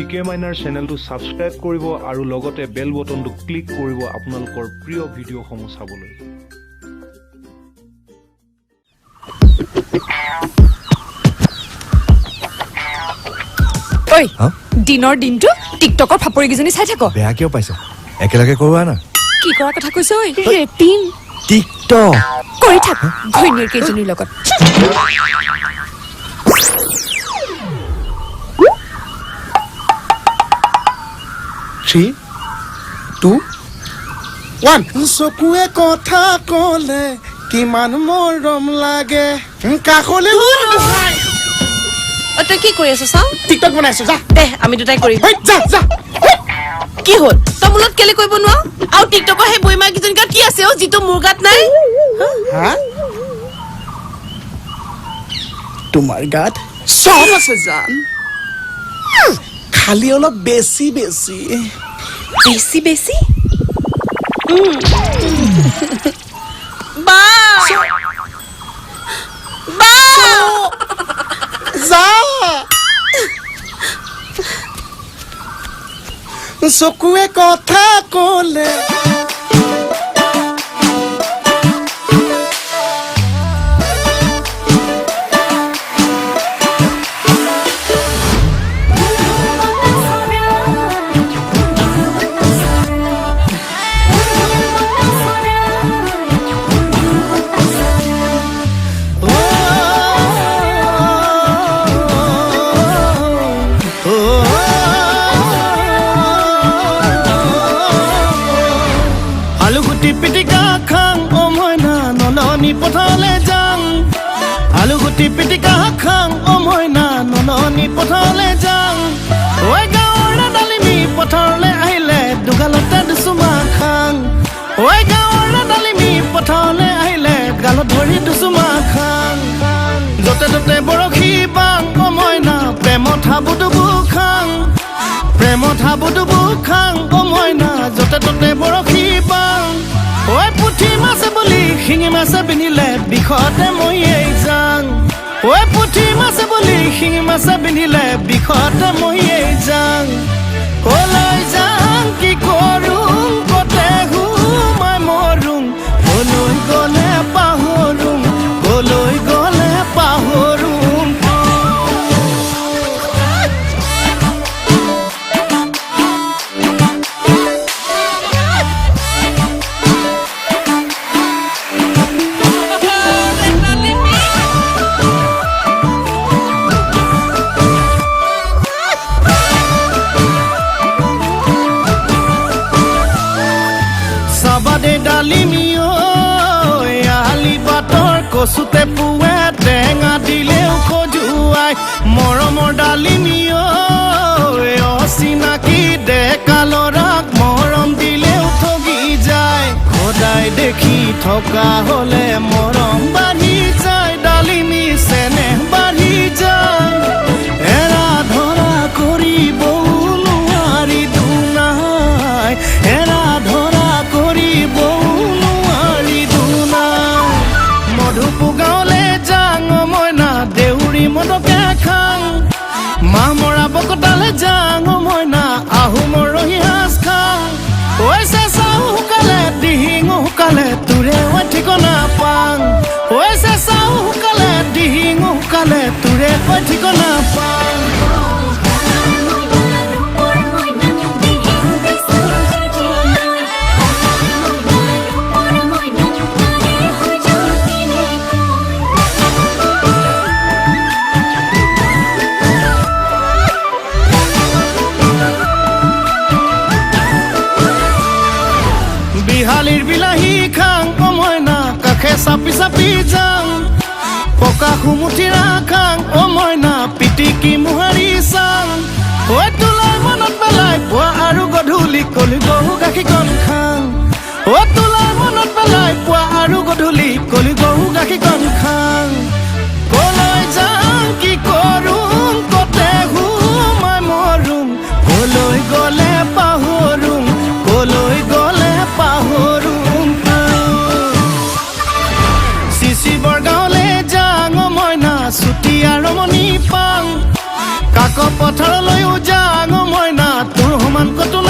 পিকে মাইনাৰ চেনেলটো সাবস্ক্ৰাইব কৰিব আৰু লগতে বেল বটনটো ক্লিক কৰিব আপোনালোকৰ প্ৰিয় ভিডিঅ'সমূহ চাবলৈ। ঐ দিনৰ দিনটো টিকটকৰ ফাপৰি কিজনী চাই থাক। বেয়া কিয় পাইছ? একেলগে কৰোৱা না। কি কৰা কথা কৈছ? ঐ ৰেটিং টিকটক কৰি থাক ঘৈণীয়েৰ কেইজনীৰ লগত। 3, 2, 1 চকুৱে কথা কলে কিমান মৰম লাগে কাকলে তই কি কৰি আছ চাওঁ? টিকটক বনাইছো যা দে আমি দুটাই কৰিম। যা যা কি হ'ল তই মূলত কেলে কৰিব নোৱাৰ? আৰু টিকটকৰ সেই বৈমা কিজনী গাত কি আছে যিটো মোৰ গাত নাই? হা তোমাৰ গাত সব আছে জান, খালি অলপ বেছি বেছি বেছি বেছি বা বা যা চকুৱে কথা কলে পিটিকা খাং ও মইনা নননি পথাৰলে যাং আলুগুটি পিটিকা খাং ও মইনা নননি পথাৰলে যাং ঐ গাঁৱৰ ডালিমি পথাৰলে আহিলে দুগালতে দুচুমা খাং ঐ গাঁৱৰ ডালিমি পথাৰলে আহিলে গালত ধৰি দুচুমা খাং য'তে ত'তে বৰশী বাং ও মইনা প্ৰেমত হাবুডুবু খাং প্ৰেমত হাবুডুবু খাং ও মইনা য'তে ত'তে বৰশী বাং ঐ পুঠি মাছে বুলি শিঙি মাছে পিন্ধিলে বিষতে মৰিয়েই যাং ঐ পুঠি মাছে বুলি শিঙি মাছে পিন্ধিলে বিষতে মৰিয়েই যাং কলৈ যাং কি কৰোঁ কতে সোমাই মৰোঁ কলৈ গ'লে পাহৰোঁ কলৈ গ'লে পাহৰোঁ ডালিমিও আলি বাটৰ কচুতে পুৱে টেঙা দিলেও খজুৱাই মৰমৰ ডালিমিও অচিনাকি ডেকা ল'ৰাক মৰম দিলেও ঠগি যায় সদায় দেখি থকা হ'লে মৰম বাঢ়ি যায় ডালিমি চেনেহ বাঢ়ি যায় এৰা ধৰা কৰিবও নোৱাৰি দুনাই এৰা ধৰা গাঁৱলে যাং মইনা দেউৰী মদকে খাং মাহ মৰা বকতালে যাং মইনা আহোমৰ ৰহি সাজ খাং ঐ চেঁচাও শুকালে দিহিঙো শুকালে তোৰে ঐ ঠিকনা পাং ঐ চেঁচাও শুকালে দিহিঙো শুকালে তোৰে ঐ ঠিকনা পাং বিহালীৰ বিলাহী খাং ও মইনা কাষে চাপি চাপি যাং পকা সুমুঠিৰা খাং ও মইনা পিটিকি মোহাৰি চাং ঐ তোলাই মনত পেলাই পুৱা আৰু গধূলি কলি গৰু গাখীৰকণ খাং ঐ তোলাই মনত পেলাই পুৱা আৰু গধূলি কলি গৰু গাখীৰকণ খাং কলৈ যাং কি কৰোঁ কতে সোমাই মৰোঁ কলৈ গ'লে পাহৰোঁ কলৈ গ'লে পাহৰোঁ চিচি বৰগাঁৱলে যাং মইনা ছুটী আৰু মণি পাং কাক পথাৰলৈও যাং মই বৰ্তমান কতো